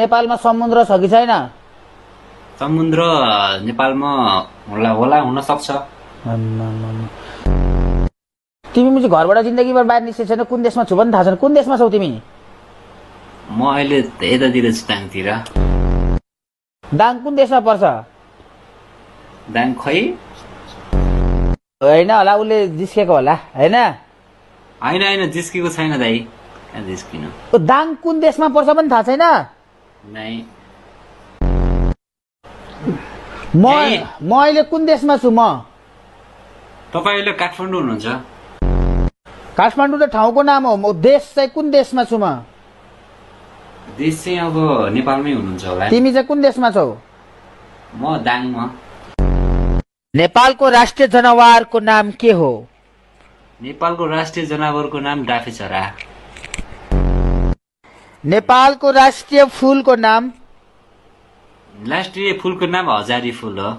नेपालमा समुद्र छ कि छैन? समुद्र नेपालमा होला हुन सक्छ। तिमी मुझे घरबाट जिन्दगीभर बाहिर निस्केको छैन, कुन देशमा छु पनि थाहा छैन। कुन देशमा छौ तिमी? म अहिले यतातिर छु, दाङतिर। दाङ कुन देशमा पर्छ? दाङ खै होइन होला, उसले जिस्केको होला होइन? होइन जिस्केको छैन दाइ, कहाँ जिस्किनु। दाङ कुन देशमा पर्छ पनि थाहा छैन? नै म अहिले कुन देशमा छु? म तपाईँ अहिले काठमाडौँ हुनुहुन्छ। काठमाडौँ त ठाउँको नाम हो, देश चाहिँ कुन देशमा छु म? देश चाहिँ अब नेपालमै हुनुहुन्छ होला। तिमी चाहिँ कुन देशमा छौ? म दाङमा। नेपालको राष्ट्रिय जनावरको नाम के हो? नेपालको राष्ट्रिय जनावरको नाम डाँफेचरा। नेपालको राष्ट्रिय फूलको नाम? राष्ट्रिय फूलको नाम हजारी फूल हो।